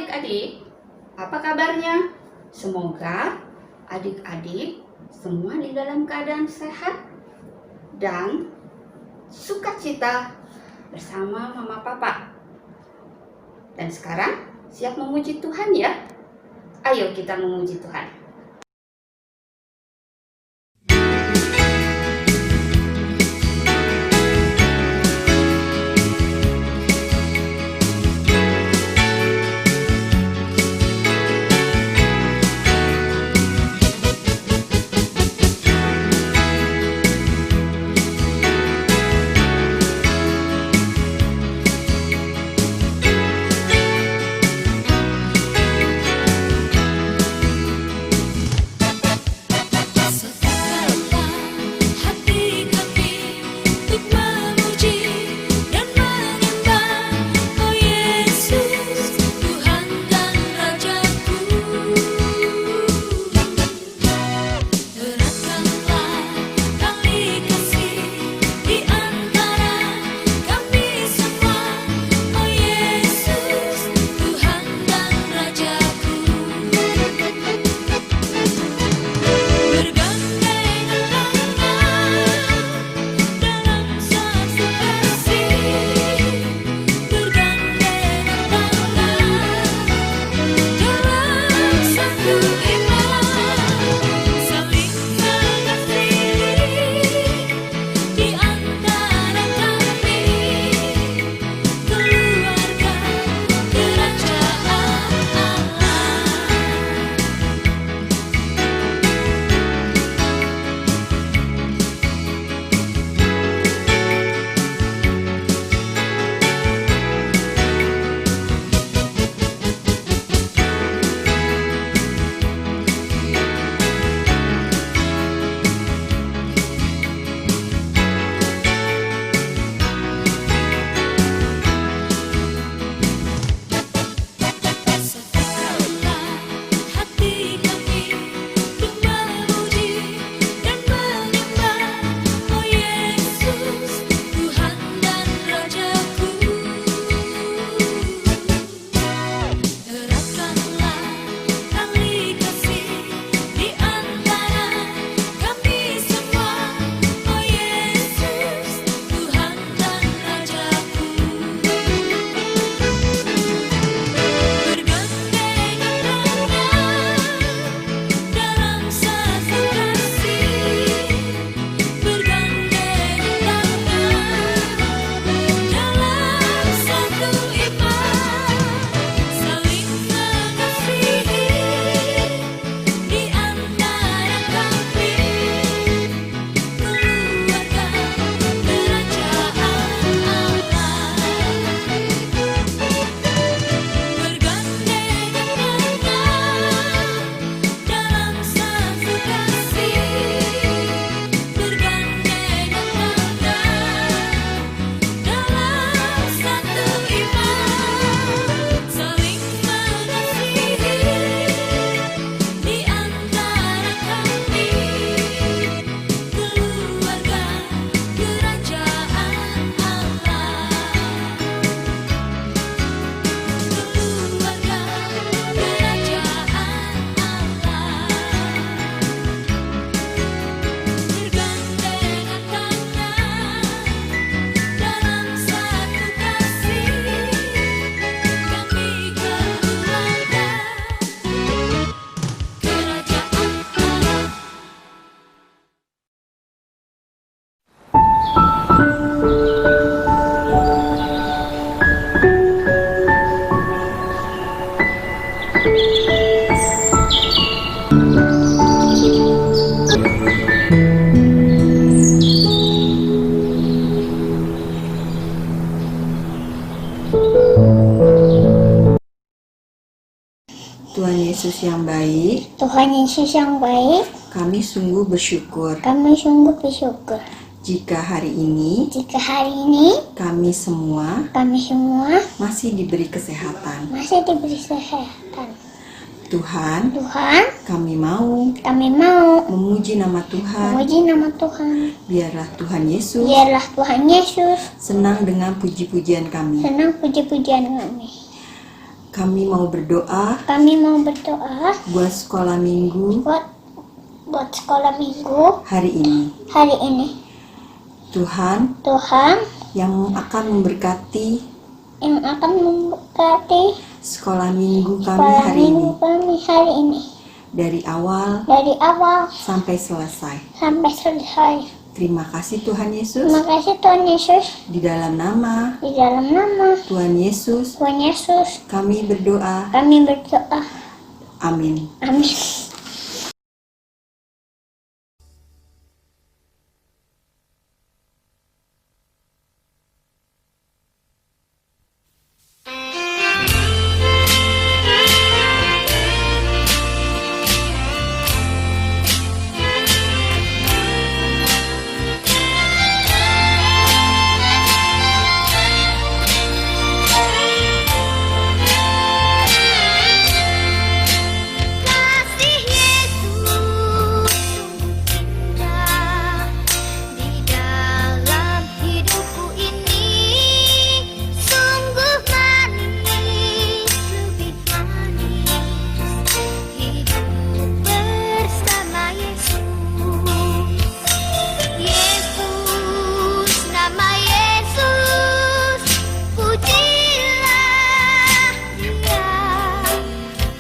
adik-adik, apa kabarnya? Semoga adik-adik semua di dalam keadaan sehat dan sukacita bersama mama papa. Dan sekarang siap memuji Tuhan ya? Ayo kita memuji Tuhan. Tuhan Yesus yang baik, Tuhan Yesus yang baik, kami sungguh bersyukur jika hari ini kami semua masih diberi kesehatan. Tuhan, kami mau memuji nama Tuhan. Biarlah Tuhan Yesus senang dengan puji-pujian kami. Kami mau berdoa Kami mau berdoa buat sekolah minggu buat sekolah minggu hari ini. hari ini. Tuhan Tuhan yang akan memberkati yang akan memberkati sekolah minggu kami sekolah hari minggu ini. kami hari ini. Dari awal Dari awal sampai selesai. sampai selesai. Terima kasih Tuhan Yesus. Terima kasih Tuhan Yesus. Di dalam nama Di dalam nama Tuhan Yesus Tuhan Yesus kami berdoa. kami berdoa. Amin. Amin. Kasih Yesus indah di dalam hidupku ini, sungguh manis, lebih manis hidup bersama Yesus. Yesus, nama Yesus, pujilah Dia.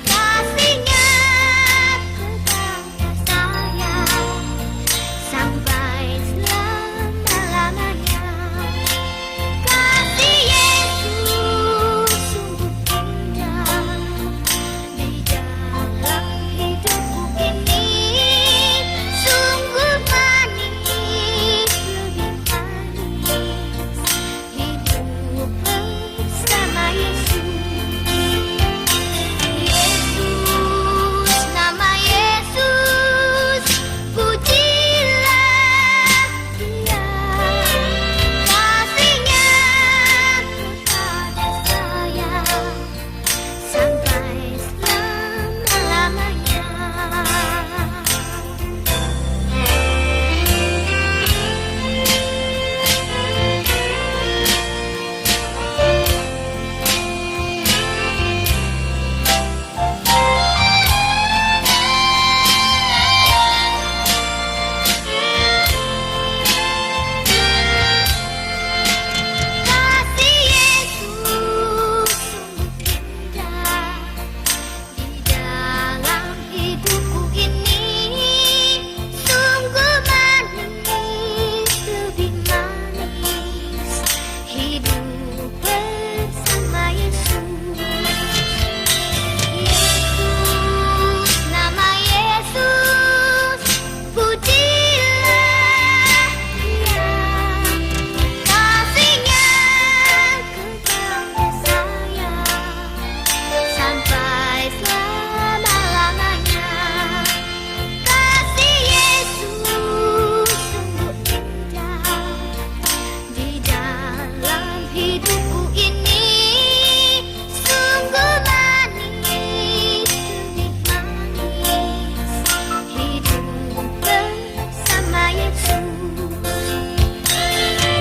Kasihnya kepada saya sampai selama-lamanya. Kasih Yesus sungguh indah di dalam hidupku ini, sungguh manis, lebih manis hidup bersama Yesus. Yesus, nama Yesus, pujilah Dia. Kasihnya kepada saya sampai selama-lamanya. Kasih Yesus sungguh indah di dalam hidupku ini, sungguh manis, lebih manis hidup bersama Yesus. Yesus, nama Yesus, pujilah Dia. Kasihnya kepada saya sampai selama-lamanya. Kasih Yesus sungguh indah di dalam hidupku ini, sungguh manis, lebih manis hidup bersama Yesus.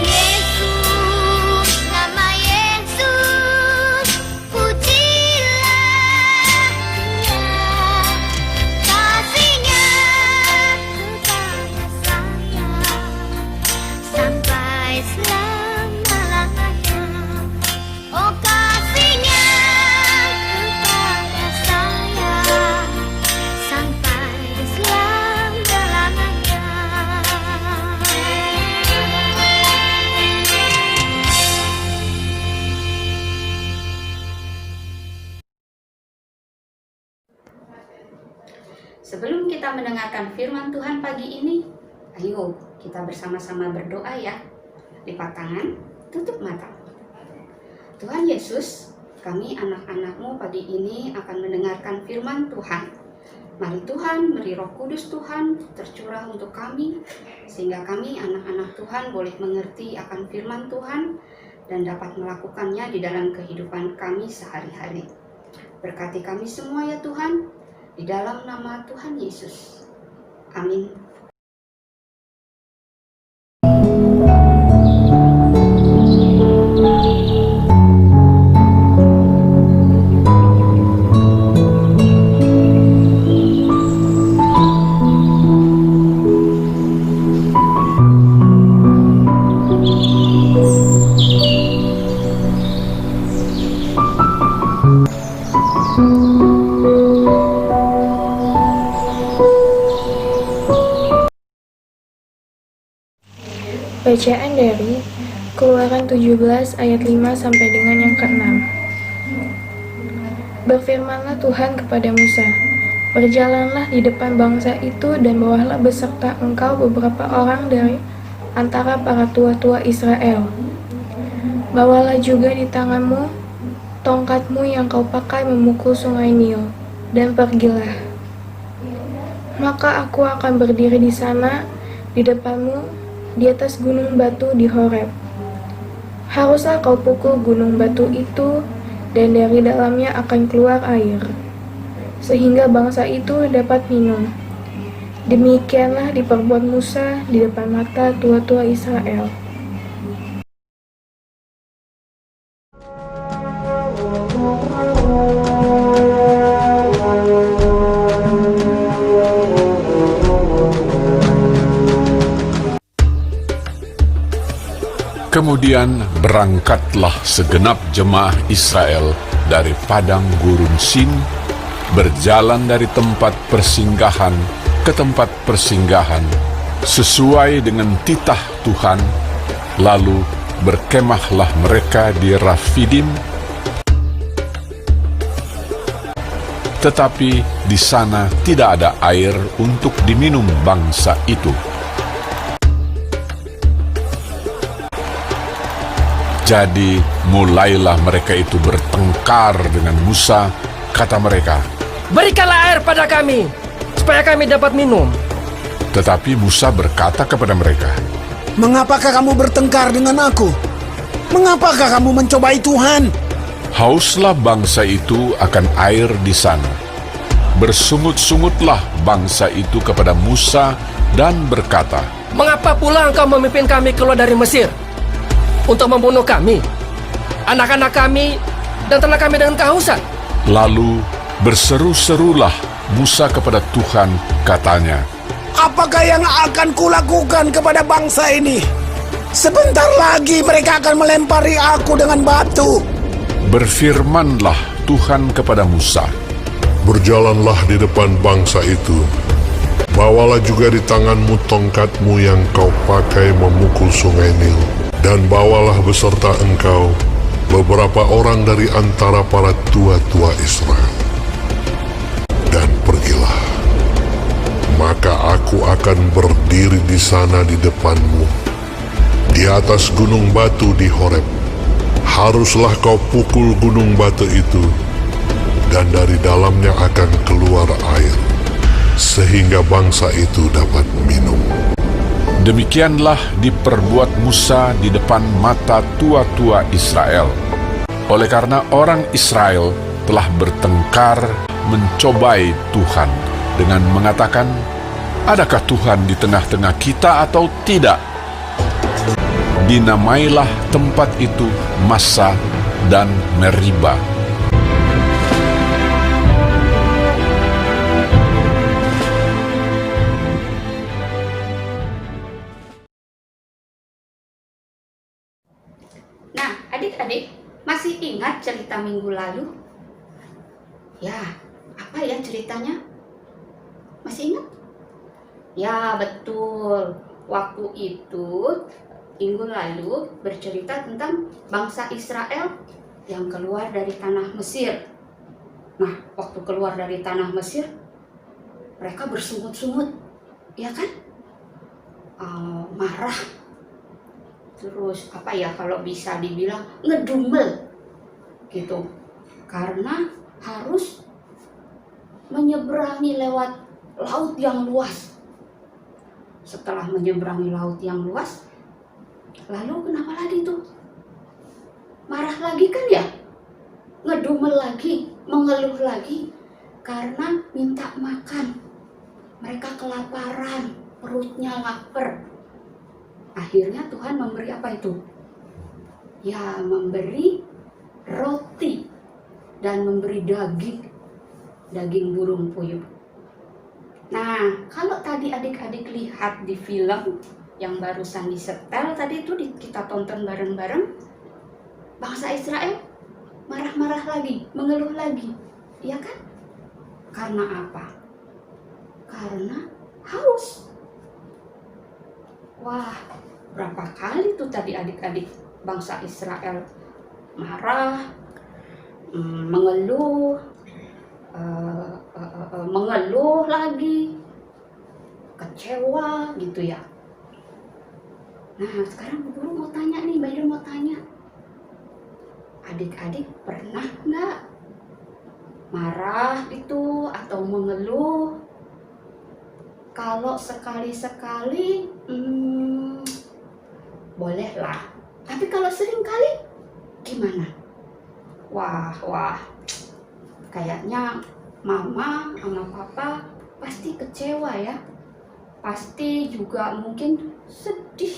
Yesus, nama Yesus, pujilah Dia. Kasihnya kepada saya sampai selama-lamanya. Oh, kasihnya kepada saya sampai selama-lamanya. Sebelum kita mendengarkan firman Tuhan pagi ini, ayo kita bersama-sama berdoa ya. Lipat tangan, tutup mata. Tuhan Yesus, kami anak-anak-Mu pagi ini akan mendengarkan firman Tuhan. Mari Tuhan, beri Roh Kudus Tuhan tercurah untuk kami, sehingga kami anak-anak Tuhan boleh mengerti akan firman Tuhan dan dapat melakukannya di dalam kehidupan kami sehari-hari. Berkati kami semua ya Tuhan, di dalam nama Tuhan Yesus. Amin. Bacaan dari Keluaran 17 ayat 5 sampai dengan yang ke-6. Berfirmanlah Tuhan kepada Musa, "Berjalanlah di depan bangsa itu dan bawalah beserta engkau beberapa orang dari antara para tua-tua Israel. Bawalah juga di tanganmu tongkatmu yang kau pakai memukul sungai Nil, dan pergilah. Maka aku akan berdiri di sana, di depanmu, di atas gunung batu di Horeb. Haruslah kau pukul gunung batu itu, dan dari dalamnya akan keluar air, sehingga bangsa itu dapat minum." Demikianlah diperbuat Musa di depan mata tua-tua Israel. Kemudian berangkatlah segenap jemaah Israel dari padang gurun Sin, berjalan dari tempat persinggahan ke tempat persinggahan, sesuai dengan titah Tuhan, lalu berkemahlah mereka di Rafidim, tetapi di sana tidak ada air untuk diminum bangsa itu. Jadi mulailah mereka itu bertengkar dengan Musa, kata mereka, "Berikanlah air pada kami, supaya kami dapat minum." Tetapi Musa berkata kepada mereka, "Mengapakah kamu bertengkar dengan aku? Mengapakah kamu mencobai Tuhan?" hauslah bangsa itu akan air di sana. Bersungut-sungutlah bangsa itu kepada Musa dan berkata, "Mengapa pula engkau memimpin kami keluar dari Mesir untuk membunuh kami, anak-anak kami, dan ternak kami dengan kehausan?" Lalu berseru-serulah Musa kepada Tuhan, katanya, "Apakah yang akan kulakukan kepada bangsa ini? Sebentar lagi mereka akan melempari aku dengan batu." Berfirmanlah Tuhan kepada Musa, "Berjalanlah di depan bangsa itu. Bawalah juga di tanganmu tongkatmu yang kau pakai memukul sungai Nil, dan bawalah beserta engkau beberapa orang dari antara para tua-tua Israel. Dan pergilah. Maka aku akan berdiri di sana di depanmu, di atas gunung batu di Horeb. Haruslah kau pukul gunung batu itu, dan dari dalamnya akan keluar air, sehingga bangsa itu dapat minum." Demikianlah diperbuat Musa di depan mata tua-tua Israel. Oleh karena orang Israel telah bertengkar mencobai Tuhan dengan mengatakan, "Adakah Tuhan di tengah-tengah kita atau tidak?" Dinamailah tempat itu Massa dan Meriba. Nah, adik-adik, masih ingat cerita minggu lalu? Ya, apa ya ceritanya? Masih ingat? Ya, betul. Waktu itu, minggu lalu bercerita tentang bangsa Israel yang keluar dari tanah Mesir. Nah, waktu keluar dari tanah Mesir, mereka bersungut-sungut, ya kan? Marah. Terus apa ya, kalau bisa dibilang ngedumel gitu, karena harus menyeberangi lewat laut yang luas. Setelah menyeberangi laut yang luas, lalu kenapa lagi tuh? Marah lagi kan ya? Ngedumel lagi, mengeluh lagi, karena minta makan. Mereka kelaparan, perutnya lapar. Akhirnya Tuhan memberi apa itu? Ya, memberi roti dan memberi daging burung puyuh. Nah, kalau tadi adik-adik lihat di film yang barusan disetel tadi itu kita tonton bareng-bareng, bangsa Israel marah-marah lagi, mengeluh lagi, iya kan? Karena apa? Karena haus. Wah, Berapa kali tuh tadi adik-adik bangsa Israel marah, mengeluh, mengeluh lagi, kecewa gitu ya. Nah sekarang Bu Guru mau tanya nih, Mbak Ida mau tanya, adik-adik pernah nggak marah itu atau mengeluh? Kalau sekali-sekali bolehlah, tapi kalau sering kali gimana? Wah, kayaknya mama sama papa pasti kecewa ya, pasti juga mungkin sedih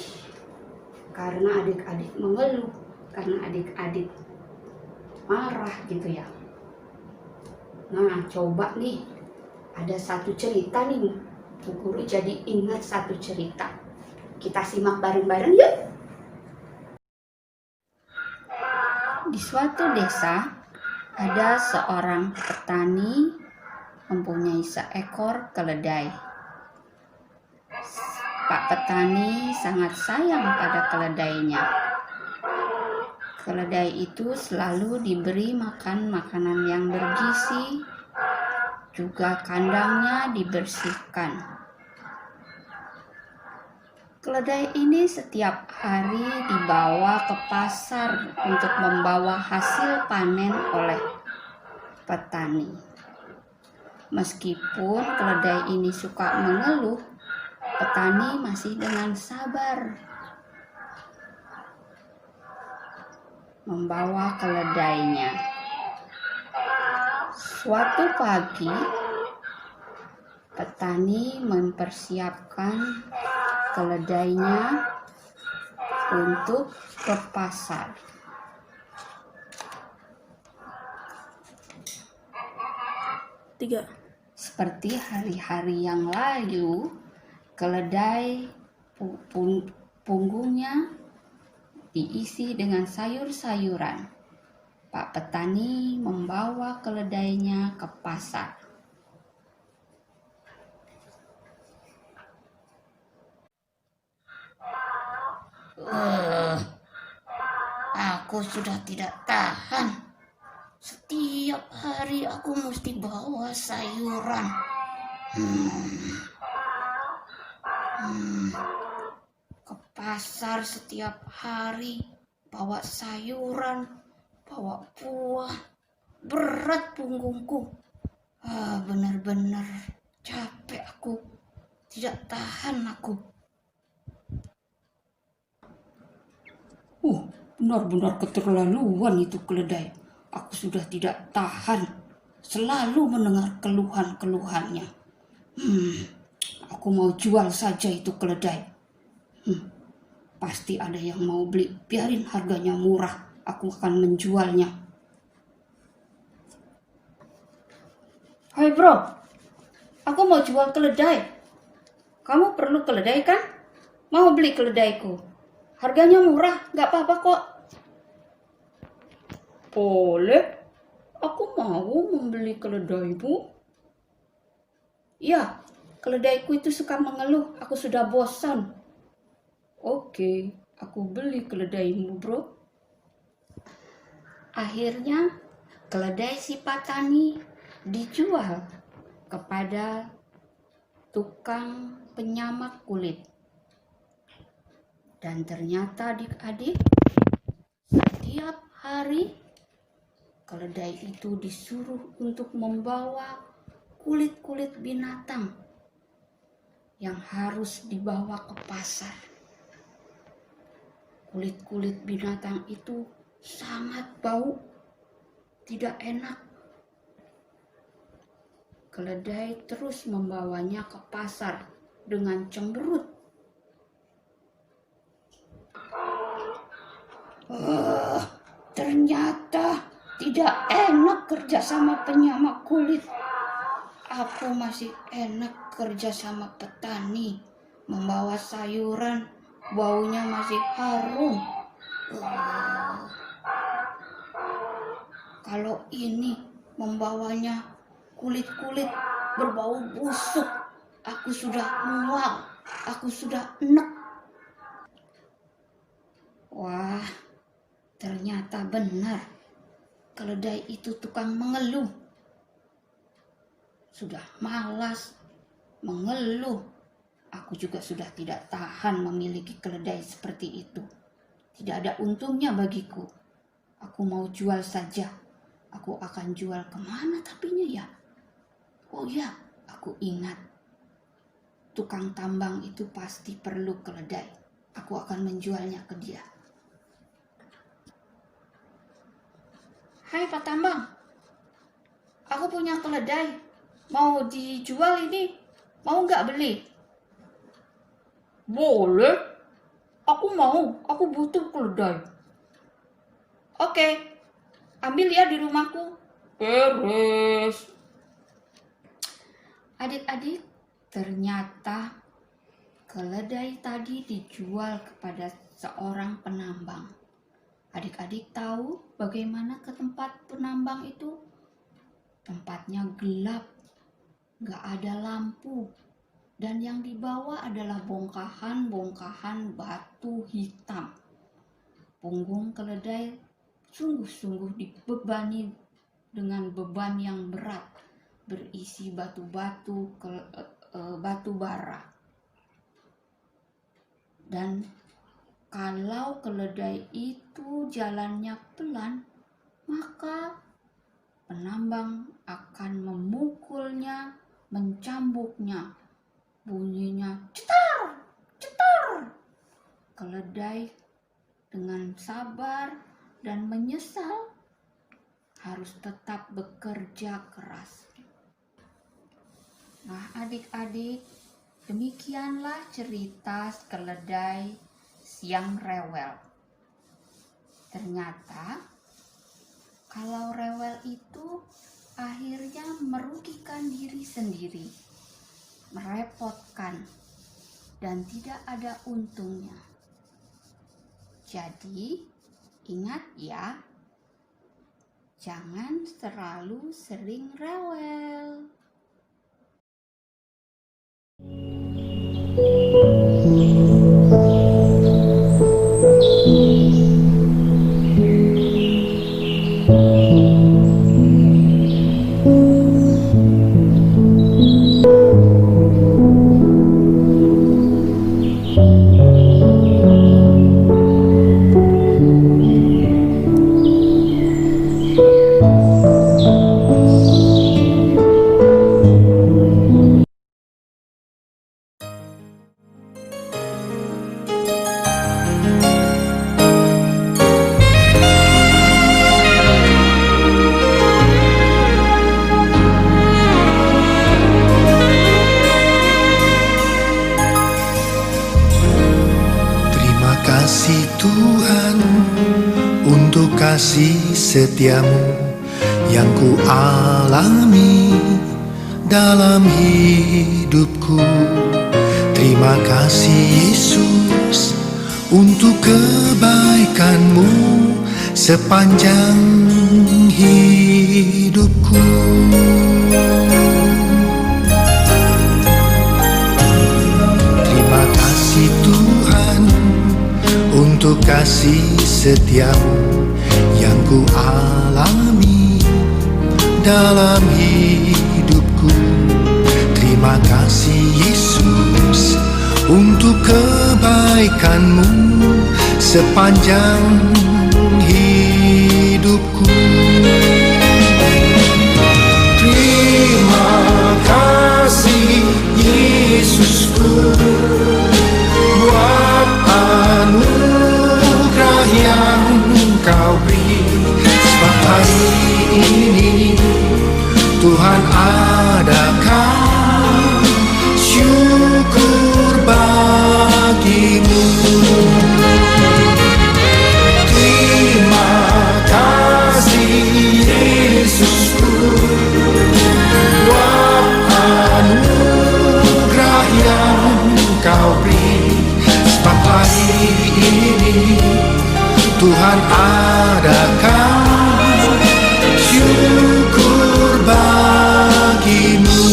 karena adik-adik mengeluh, karena adik-adik marah gitu ya. Nah coba nih, ada satu cerita nih, Bu Guru jadi ingat satu cerita. Kita simak bareng-bareng yuk. Di suatu desa ada seorang petani mempunyai seekor keledai. Pak petani sangat sayang pada keledainya. Keledai itu selalu diberi makan makanan yang bergizi, juga kandangnya dibersihkan. Keledai ini setiap hari dibawa ke pasar untuk membawa hasil panen oleh petani. Meskipun keledai ini suka mengeluh, petani masih dengan sabar membawa keledainya. Suatu pagi, petani mempersiapkan keledainya untuk ke pasar. Seperti hari-hari yang lalu, keledai punggungnya diisi dengan sayur-sayuran. Pak petani membawa keledainya ke pasar. Aku sudah tidak tahan. Setiap hari aku mesti bawa sayuran. Ke pasar setiap hari, bawa sayuran, bawa buah. Berat punggungku. Benar-benar capek aku. Tidak tahan aku. Benar-benar keterlaluan itu keledai. Aku sudah tidak tahan. Selalu mendengar keluhan-keluhannya. Aku mau jual saja itu keledai. Pasti ada yang mau beli. Biarin harganya murah. Aku akan menjualnya. Hai bro, aku mau jual keledai. Kamu perlu keledai kan? Mau beli keledaiku? Harganya murah, gak apa-apa kok. Boleh, aku mau membeli keledaimu. Ya, keledaiku itu suka mengeluh, aku sudah bosan. Oke, aku beli keledaimu bro. Akhirnya, keledai si petani dijual kepada tukang penyamak kulit. Dan ternyata adik-adik, setiap hari keledai itu disuruh untuk membawa kulit-kulit binatang yang harus dibawa ke pasar. Kulit-kulit binatang itu sangat bau, tidak enak. Keledai terus membawanya ke pasar dengan cemberut. Ternyata tidak enak kerja sama penyamak kulit. Aku masih enak kerja sama petani. Membawa sayuran, baunya masih harum. Kalau ini membawanya kulit-kulit berbau busuk, aku sudah muak, aku sudah enek. Wah, ternyata benar. Keledai itu tukang mengeluh. Sudah malas mengeluh. Aku juga sudah tidak tahan memiliki keledai seperti itu. Tidak ada untungnya bagiku. Aku mau jual saja. Aku akan jual kemana tapinya ya? Oh ya, aku ingat. Tukang tambang itu pasti perlu keledai. Aku akan menjualnya ke dia. Hai Pak Tambang, aku punya keledai. Mau dijual ini, mau nggak beli? Boleh, aku mau, aku butuh keledai. Oke, ambil ya di rumahku. Beres. Adik-adik, ternyata keledai tadi dijual kepada seorang penambang. Adik-adik tahu bagaimana ke tempat penambang itu? Tempatnya gelap, gak ada lampu. Dan yang dibawa adalah bongkahan-bongkahan batu hitam. Punggung keledai sungguh-sungguh dibebani dengan beban yang berat, berisi batu-batu batu bara. Dan kalau keledai itu jalannya pelan, maka penambang akan memukulnya, mencambuknya. Bunyinya cetar, cetar. Keledai dengan sabar dan menyesal harus tetap bekerja keras. Nah, adik-adik, demikianlah cerita keledai yang rewel. Ternyata kalau rewel itu akhirnya merugikan diri sendiri, merepotkan, dan tidak ada untungnya. Jadi ingat ya, jangan terlalu sering rewel. Kasih Tuhan untuk kasih setiamu yang ku alami dalam hidupku. Terima kasih Yesus untuk kebaikanmu sepanjang hidupku. Terima kasih Tuhan untuk kasih setiamu yang ku alami dalam hidupku. Terima kasih Yesus untuk kebaikanmu sepanjang hidupku. Terima kasih Yesusku buat anugerah yang Kau beri. Sebab hari ini Tuhan adakan syukur bagimu. Terima kasih Yesusku buat anugerah yang Kau beri. Sebab hari ini Tuhan adakan syukur bagimu.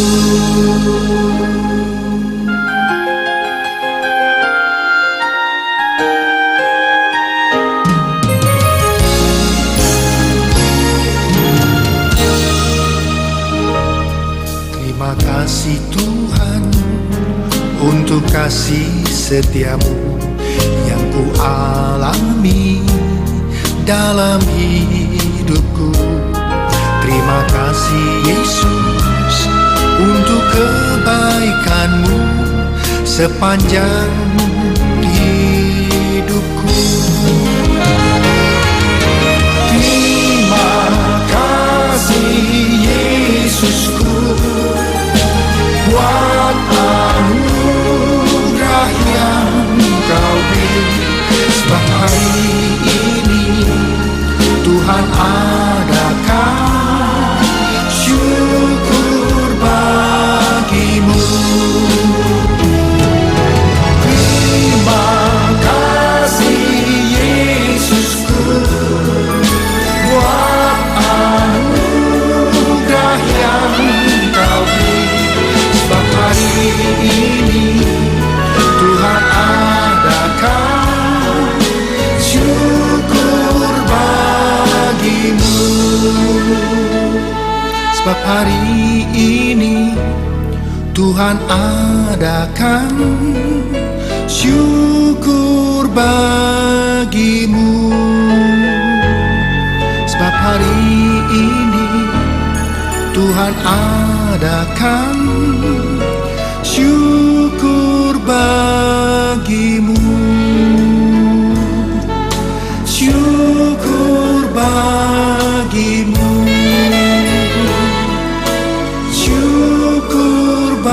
Terima kasih Tuhan untuk kasih setiamu yang ku alami dalam hidupku. Terima kasih Yesus untuk kebaikanmu sepanjang hidupku. Terima kasih Yesusku buat anugerah yang Kau beri. Sebab hari ini Tuhan adakan syukur bagimu. Terima kasih Yesusku buat anugerah yang Kau beri. Sebab hari ini Tuhan adakan syukur bagimu. Sebab hari ini Tuhan adakan syukur bagimu. Sebab hari ini Tuhan adakan syukur bagimu. Syukur bagimu. Syukur bagimu.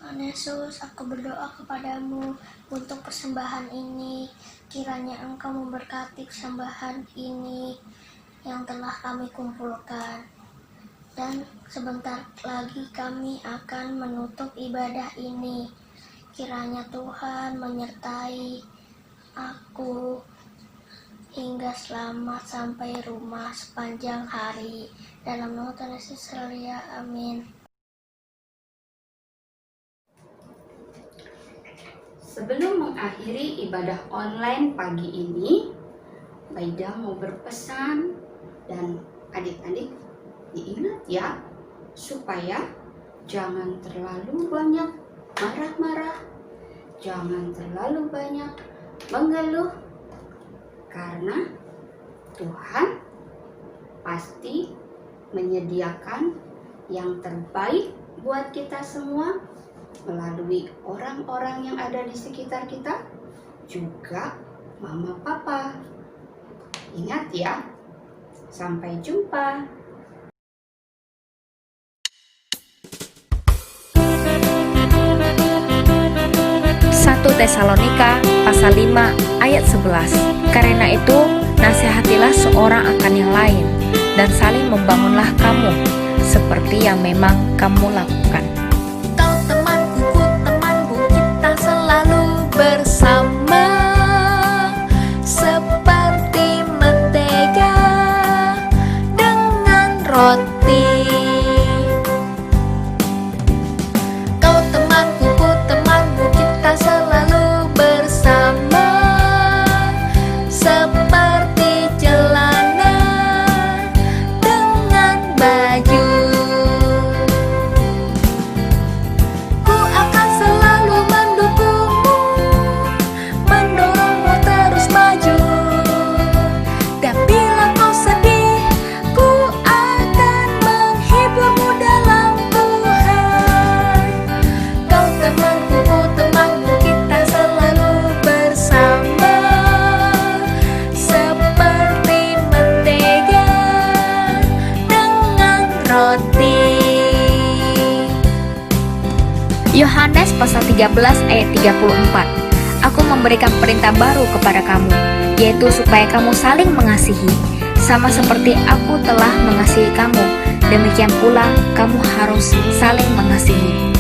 Tuhan Yesus, aku berdoa kepadamu untuk persembahan ini. Kiranya Engkau memberkati persembahan ini yang telah kami kumpulkan. Dan sebentar lagi kami akan menutup ibadah ini. Kiranya Tuhan menyertai aku hingga selamat sampai rumah sepanjang hari. Dalam nama Tuhan Yesus, haleluya, amin. Sebelum mengakhiri ibadah online pagi ini, Baida mau berpesan dan adik-adik diingat ya, supaya jangan terlalu banyak marah-marah, jangan terlalu banyak mengeluh, karena Tuhan pasti menyediakan yang terbaik buat kita semua melalui orang-orang yang ada di sekitar kita, juga mama papa. Ingat ya, sampai jumpa. 1 Tesalonika pasal 5 ayat 11. Karena itu, nasihatilah seorang akan yang lain, dan saling membangunlah kamu, seperti yang memang kamu lakukan. Kau temanku, ku temanmu, kita selalu bersama, seperti mentega dengan roti. Kau temanku, ku temanmu, kita selalu bersama, seperti celana dengan baju. Yohanes pasal 13 ayat 34. Aku memberikan perintah baru kepada kamu, yaitu supaya kamu saling mengasihi, sama seperti aku telah mengasihi kamu, demikian pula kamu harus saling mengasihi.